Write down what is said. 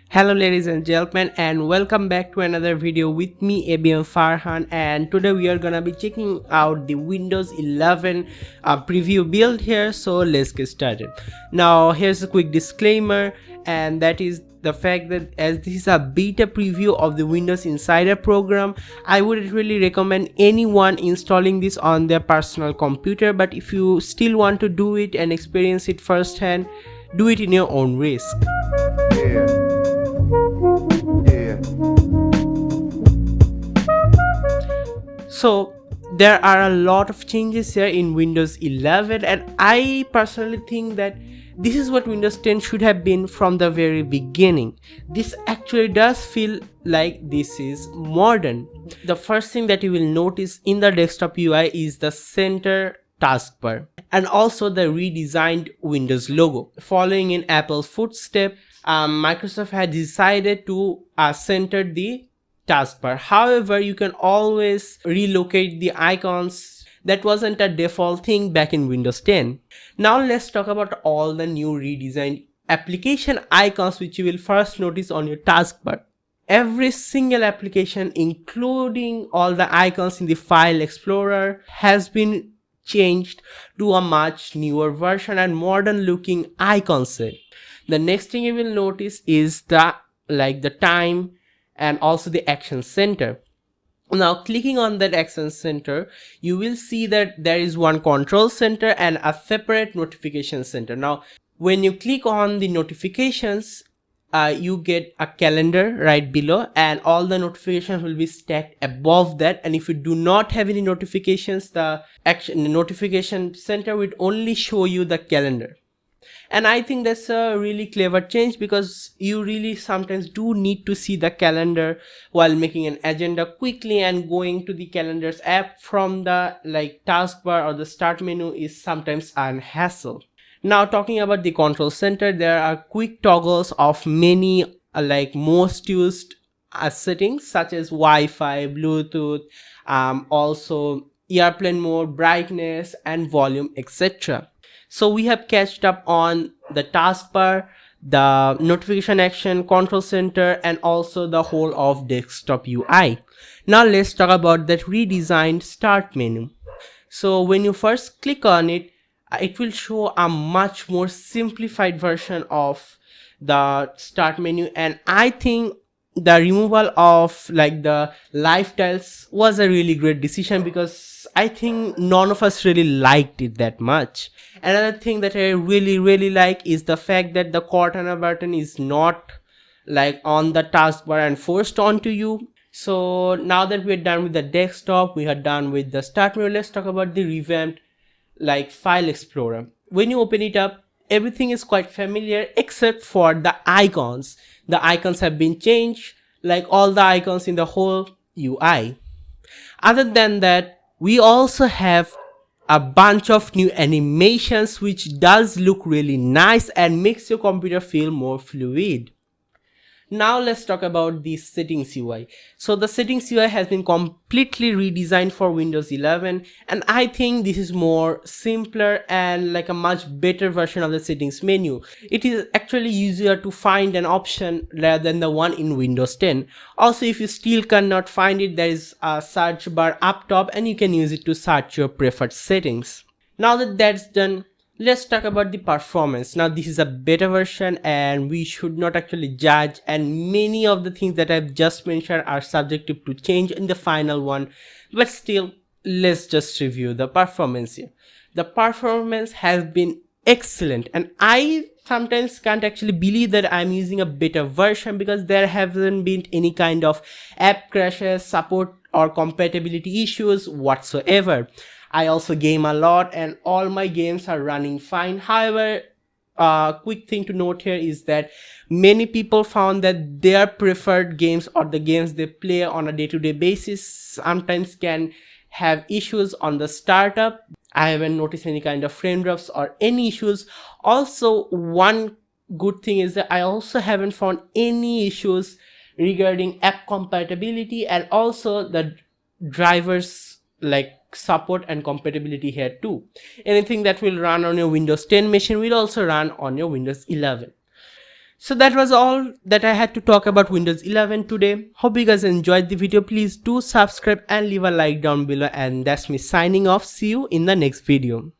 Hello ladies and gentlemen, and welcome back to another video with me ABM Farhan. And today we are gonna be checking out the Windows 11 preview build here. So let's get started. Now here's a quick disclaimer, and that is the fact that as this is a beta preview of the Windows Insider program, I would really recommend anyone installing this on their personal computer. But if you still want to do it and experience it firsthand, do it in your own risk. Yeah. Yeah. So there are a lot of changes here in Windows 11, and I personally think that this is what Windows 10 should have been from the very beginning. This actually does feel like this is modern. The first thing that you will notice in the desktop UI is the center taskbar and also the redesigned Windows logo. Following in Apple's footstep, Microsoft had decided to center the taskbar. However, you can always relocate the icons. That wasn't a default thing back in Windows 10. Now let's talk about all the new redesigned application icons which you will first notice on your taskbar. Every single application, including all the icons in the File Explorer, has been changed to a much newer version and modern looking icon set. The next thing you will notice is the time and also the action center. Now clicking on that action center, you will see that there is one control center and a separate notification center. Now when you click on the notifications, you get a calendar right below, and all the notifications will be stacked above that. And if you do not have any notifications, the notification center will only show you the calendar. And I think that's a really clever change, because you really sometimes do need to see the calendar while making an agenda quickly, and going to the calendars app from the taskbar or the start menu is sometimes a hassle. Now talking about the control center, there are quick toggles of many most used settings such as Wi-Fi, Bluetooth, also airplane mode, brightness and volume, etc. So we have catched up on the taskbar, the notification action, control center, and also the whole of desktop UI. Now let's talk about that redesigned start menu. So when you first click on it, it will show a much more simplified version of the start menu, and I think the removal of the live tiles was a really great decision, because I think none of us really liked it that much. Another thing that I really like is the fact that the Cortana button is not on the taskbar and forced onto you. So now that we're done with the desktop, we are done with the start menu, let's talk about the revamped File Explorer. When you open it up, everything is quite familiar except for the icons. The icons have been changed, like all the icons in the whole UI. Other than that, we also have a bunch of new animations which does look really nice and makes your computer feel more fluid. Now let's talk about the settings UI. So the settings UI has been completely redesigned for Windows 11, and I think this is more simpler and a much better version of the settings menu. It is actually easier to find an option rather than the one in Windows 10. Also, if you still cannot find it, there is a search bar up top and you can use it to search your preferred settings. Now that that's done, let's talk about the performance. Now this is a beta version and we should not actually judge, and many of the things that I've just mentioned are subjective to change in the final one, but still let's just review the performance here. The performance has been excellent, and I sometimes can't actually believe that I'm using a beta version, because there haven't been any kind of app crashes, support or compatibility issues whatsoever. I also game a lot and all my games are running fine. However, quick thing to note here is that many people found that their preferred games or the games they play on a day-to-day basis sometimes can have issues on the startup. I haven't noticed any kind of frame drops or any issues. Also, one good thing is that I also haven't found any issues regarding app compatibility, and also the drivers support and compatibility here too. Anything that will run on your Windows 10 machine will also run on your Windows 11. So that was all that I had to talk about Windows 11 today. Hope you guys enjoyed the video. Please do subscribe and leave a like down below, and that's me signing off. See you in the next video.